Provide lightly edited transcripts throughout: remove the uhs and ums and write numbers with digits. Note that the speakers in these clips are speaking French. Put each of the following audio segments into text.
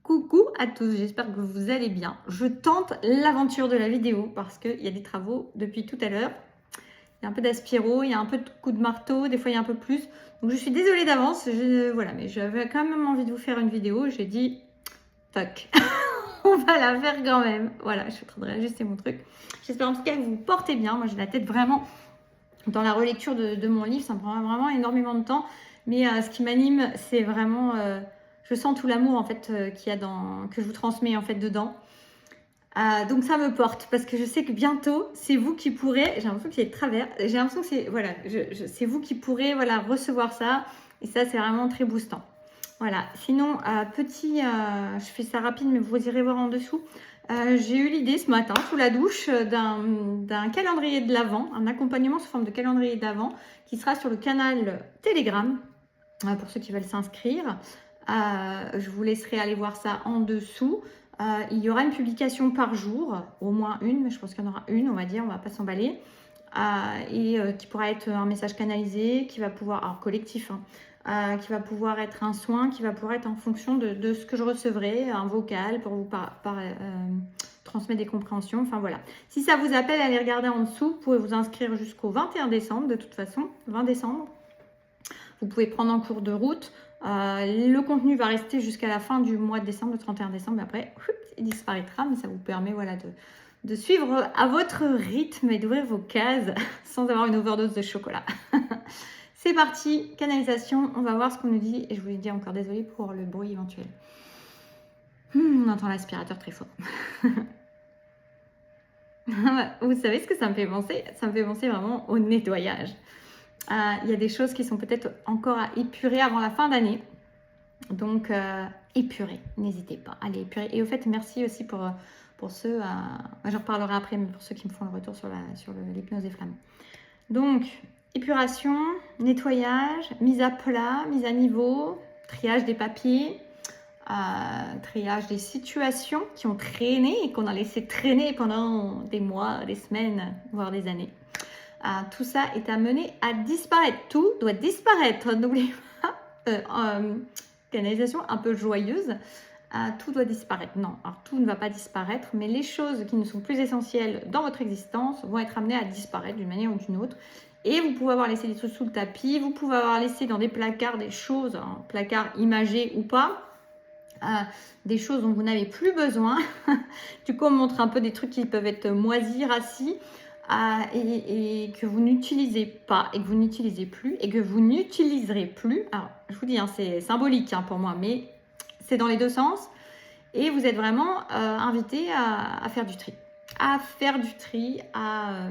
Coucou à tous, j'espère que vous allez bien. Je tente l'aventure de la vidéo parce qu'il y a des travaux depuis tout à l'heure. Il y a un peu d'aspiro, il y a un peu de coups de marteau, des fois il y a un peu plus. Donc je suis désolée d'avance, voilà, mais j'avais quand même envie de vous faire une vidéo. J'ai dit, fuck, on va la faire quand même. Voilà, je suis en train de réajuster mon truc. J'espère en tout cas que vous vous portez bien. Moi j'ai la tête vraiment dans la relecture de mon livre, ça me prend vraiment énormément de temps. Mais ce qui m'anime, c'est vraiment... je sens tout l'amour en fait qu'il y a que je vous transmets en fait dedans. Donc ça me porte parce que je sais que bientôt c'est vous qui pourrez, j'ai l'impression qu'il y a de travers, j'ai l'impression que c'est voilà, c'est vous qui pourrez voilà recevoir ça et ça c'est vraiment très boostant. Voilà. Sinon je fais ça rapide mais vous irez voir en dessous. J'ai eu l'idée ce matin sous la douche d'un calendrier de l'Avent, un accompagnement sous forme de calendrier d'Avent qui sera sur le canal Telegram pour ceux qui veulent s'inscrire. Je vous laisserai aller voir ça en dessous. Il y aura une publication par jour, au moins une, mais je pense qu'il y en aura une, on va dire, on va pas s'emballer, qui pourra être un message canalisé, qui va pouvoir, alors collectif, qui va pouvoir être un soin, qui va pouvoir être en fonction de ce que je recevrai, un vocal pour vous transmettre des compréhensions, enfin voilà. Si ça vous appelle, allez regarder en dessous, vous pouvez vous inscrire jusqu'au 21 décembre, de toute façon, 20 décembre. Vous pouvez prendre en cours de route. Le contenu va rester jusqu'à la fin du mois de décembre, le 31 décembre. Après, il disparaîtra, mais ça vous permet voilà, de suivre à votre rythme et d'ouvrir vos cases sans avoir une overdose de chocolat. C'est parti, canalisation. On va voir ce qu'on nous dit. Et je vous dis encore désolée pour le bruit éventuel. On entend l'aspirateur très fort. Vous savez ce que ça me fait penser? Ça me fait penser vraiment au nettoyage. Il y a des choses qui sont peut-être encore à épurer avant la fin d'année. Donc, épurez, n'hésitez pas, allez épurer. Et au fait, merci aussi pour ceux, j'en reparlerai après, mais pour ceux qui me font le retour sur l'hypnose des flammes. Donc, épuration, nettoyage, mise à plat, mise à niveau, triage des papiers, triage des situations qui ont traîné et qu'on a laissé traîner pendant des mois, des semaines, voire des années. Tout ça est amené à disparaître. Tout doit disparaître. N'oubliez pas. Canalisation un peu joyeuse. Tout doit disparaître. Non, alors tout ne va pas disparaître, mais les choses qui ne sont plus essentielles dans votre existence vont être amenées à disparaître d'une manière ou d'une autre. Et vous pouvez avoir laissé des trucs sous le tapis, vous pouvez avoir laissé dans des placards des choses, placards imagés ou pas, des choses dont vous n'avez plus besoin. Du coup, on montre un peu des trucs qui peuvent être moisis, rassis. Et que vous n'utilisez pas et que vous n'utilisez plus et que vous n'utiliserez plus. Alors, je vous dis, c'est symbolique pour moi, mais c'est dans les deux sens. Et vous êtes vraiment invité à faire du tri. À faire du tri, à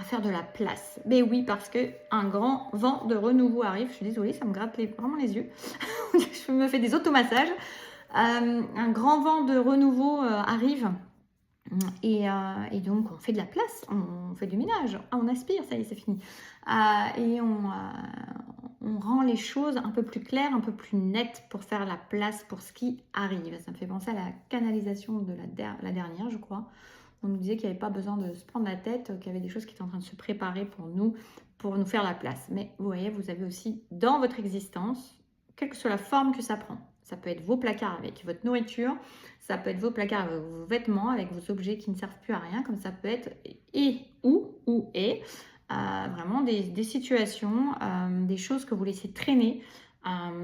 faire de la place. Mais oui, parce qu'un grand vent de renouveau arrive. Je suis désolée, ça me gratte vraiment les yeux. Je me fais des automassages. Un grand vent de renouveau arrive. Et donc, on fait de la place, on fait du ménage, on aspire, ça y est, c'est fini. Et on rend les choses un peu plus claires, un peu plus nettes pour faire la place pour ce qui arrive. Ça me fait penser à la canalisation de la dernière, je crois. On nous disait qu'il n'y avait pas besoin de se prendre la tête, qu'il y avait des choses qui étaient en train de se préparer pour nous faire la place. Mais vous voyez, vous avez aussi dans votre existence, quelle que soit la forme que ça prend. Ça peut être vos placards avec votre nourriture, ça peut être vos placards avec vos vêtements, avec vos objets qui ne servent plus à rien, comme ça peut être vraiment des situations, des choses que vous laissez traîner,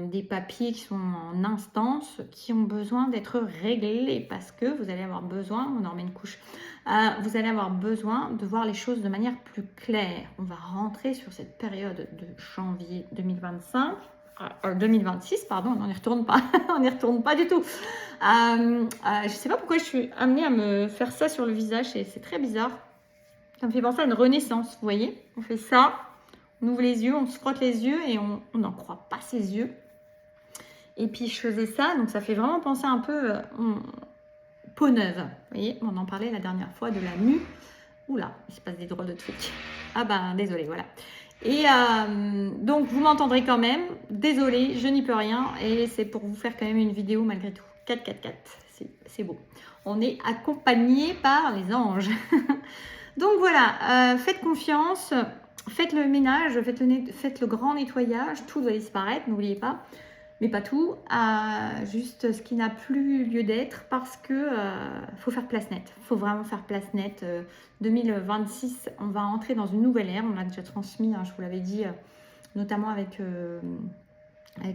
des papiers qui sont en instance, qui ont besoin d'être réglés parce que vous allez avoir besoin, on en remet une couche, vous allez avoir besoin de voir les choses de manière plus claire. On va rentrer sur cette période de janvier 2026, pardon, on n'y retourne pas, on n'y retourne pas du tout. Je sais pas pourquoi je suis amenée à me faire ça sur le visage, c'est très bizarre. Ça me fait penser à une renaissance, vous voyez. On fait ça, on ouvre les yeux, on se frotte les yeux et on n'en croit pas ses yeux. Et puis je faisais ça, donc ça fait vraiment penser un peu peau neuve. Vous voyez, on en parlait la dernière fois de la mue. Oula, il se passe des drôles de trucs. Ah ben, désolé, voilà. Et donc, vous m'entendrez quand même. Désolée, je n'y peux rien. Et c'est pour vous faire quand même une vidéo malgré tout. 4. C'est beau. On est accompagné par les anges. Donc voilà, faites confiance. Faites le ménage, faites le grand nettoyage. Tout doit disparaître, n'oubliez pas. mais pas tout, juste ce qui n'a plus lieu d'être parce que faut faire place nette. Il faut vraiment faire place nette. 2026, on va entrer dans une nouvelle ère. On l'a déjà transmis, hein, je vous l'avais dit, notamment avec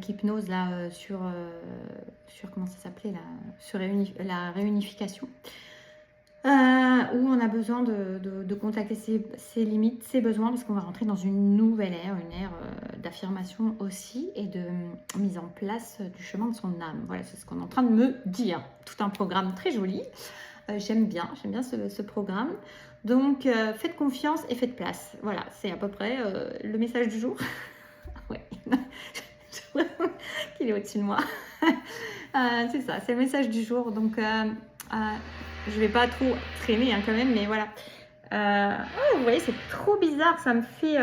Hypnose là, sur comment ça s'appelait là, sur la réunification. Où on a besoin de contacter ses limites, ses besoins, parce qu'on va rentrer dans une nouvelle ère, une ère d'affirmation aussi, et de mise en place du chemin de son âme. Voilà, c'est ce qu'on est en train de me dire. Tout un programme très joli. J'aime bien ce programme. Donc, faites confiance et faites place. Voilà, c'est à peu près le message du jour. Ouais, qu'il est au-dessus de moi. C'est ça, c'est le message du jour. Donc, je vais pas trop traîner hein, quand même, mais voilà. Vous voyez, c'est trop bizarre, ça me fait...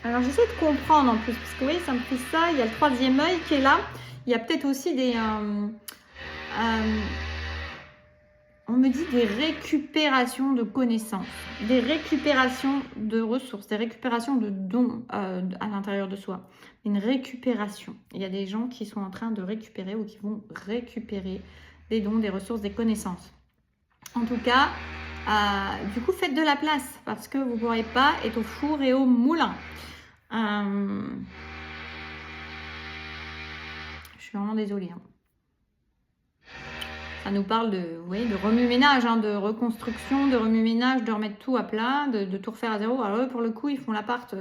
Alors j'essaie de comprendre en plus, parce que vous voyez, ça me fait ça, il y a le troisième œil qui est là. Il y a peut-être aussi des... on me dit des récupérations de connaissances, des récupérations de ressources, des récupérations de dons à l'intérieur de soi. Une récupération. Il y a des gens qui sont en train de récupérer ou qui vont récupérer des dons, des ressources, des connaissances. En tout cas, du coup, faites de la place parce que vous ne pourrez pas être au four et au moulin. Je suis vraiment désolée. Hein. Ça nous parle de remue-ménage, hein, de reconstruction, de remue-ménage, de remettre tout à plat, de tout refaire à zéro. Alors eux, pour le coup, ils font l'appart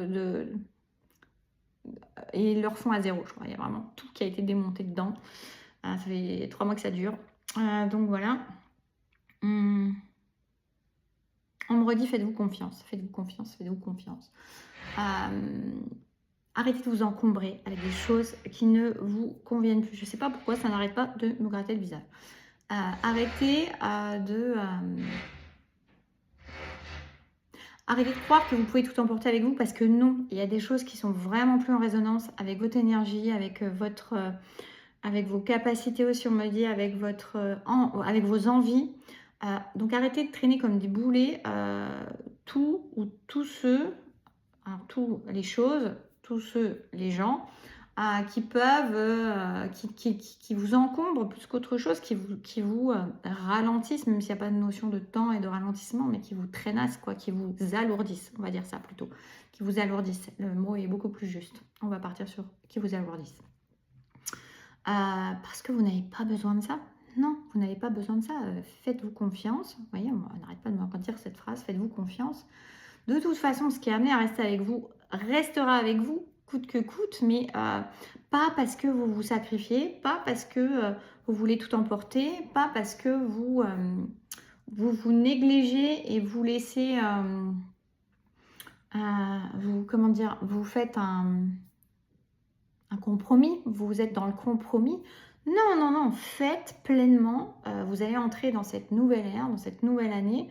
et ils le refont à zéro, je crois. Il y a vraiment tout qui a été démonté dedans. Ça fait 3 mois que ça dure. Donc voilà. On me redit, faites-vous confiance, faites-vous confiance, faites-vous confiance. Arrêtez de vous encombrer avec des choses qui ne vous conviennent plus. Je ne sais pas pourquoi ça n'arrête pas de me gratter le visage. Arrêtez Arrêtez de croire que vous pouvez tout emporter avec vous parce que non, il y a des choses qui sont vraiment plus en résonance avec votre énergie, avec avec vos capacités aussi, on me dit, avec vos envies. Donc arrêtez de traîner comme des boulets tous les choses, tous les gens qui peuvent, qui vous encombrent plus qu'autre chose, qui vous ralentissent, même s'il n'y a pas de notion de temps et de ralentissement, mais qui vous traînassent, quoi, qui vous alourdissent, on va dire ça plutôt, qui vous alourdissent. Le mot est beaucoup plus juste. On va partir sur qui vous alourdissent. Parce que vous n'avez pas besoin de ça. Non, vous n'avez pas besoin de ça. Faites-vous confiance. Vous voyez, on n'arrête pas de me redire cette phrase. Faites-vous confiance. De toute façon, ce qui est amené à rester avec vous restera avec vous, coûte que coûte, mais pas parce que vous vous sacrifiez, pas parce que vous voulez tout emporter, pas parce que vous négligez et vous laissez... vous faites un compromis, vous êtes dans le compromis. Non, non, non, faites pleinement. Vous allez entrer dans cette nouvelle ère, dans cette nouvelle année,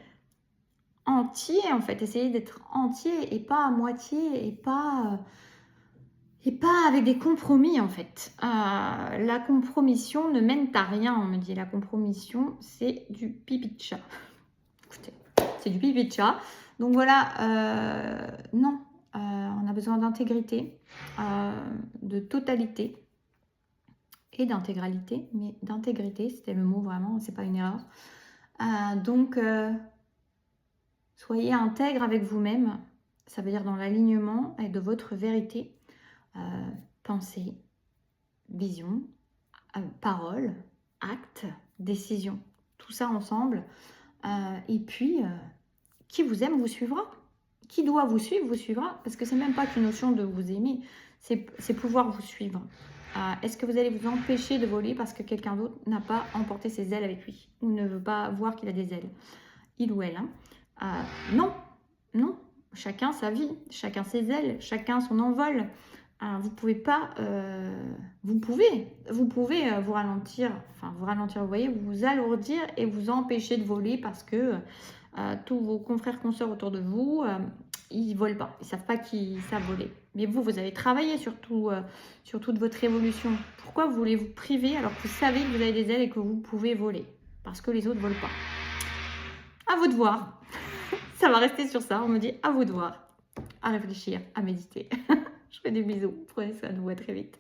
entier en fait. Essayez d'être entier et pas à moitié et pas avec des compromis en fait. La compromission ne mène à rien, on me dit. La compromission, c'est du pipi de chat. Écoutez, c'est du pipi de chat. Donc voilà, non. On a besoin d'intégrité, de totalité et d'intégralité, mais d'intégrité, c'était le mot vraiment, c'est pas une erreur. Donc, soyez intègre avec vous-même, ça veut dire dans l'alignement et de votre vérité, pensée, vision, parole, acte, décision, tout ça ensemble. Et puis, qui vous aime vous suivra. Qui doit vous suivre, vous suivra. Parce que c'est même pas qu'une notion de vous aimer, c'est pouvoir vous suivre. Est-ce que vous allez vous empêcher de voler parce que quelqu'un d'autre n'a pas emporté ses ailes avec lui ou ne veut pas voir qu'il a des ailes? Il ou elle. Hein. Non, non. Chacun sa vie, chacun ses ailes, chacun son envol. Vous pouvez pas... vous pouvez vous ralentir, vous voyez, vous alourdir et vous empêcher de voler parce que... tous vos confrères, consoeurs autour de vous, ils ne volent pas. Ils ne savent pas qu'ils savent voler. Mais vous avez travaillé sur toute votre évolution. Pourquoi vous voulez vous priver alors que vous savez que vous avez des ailes et que vous pouvez voler? Parce que les autres ne volent pas. À vous de voir. Ça va rester sur ça. On me dit à vous de voir. À réfléchir, à méditer. Je fais des bisous. Prenez soin de vous. À très vite.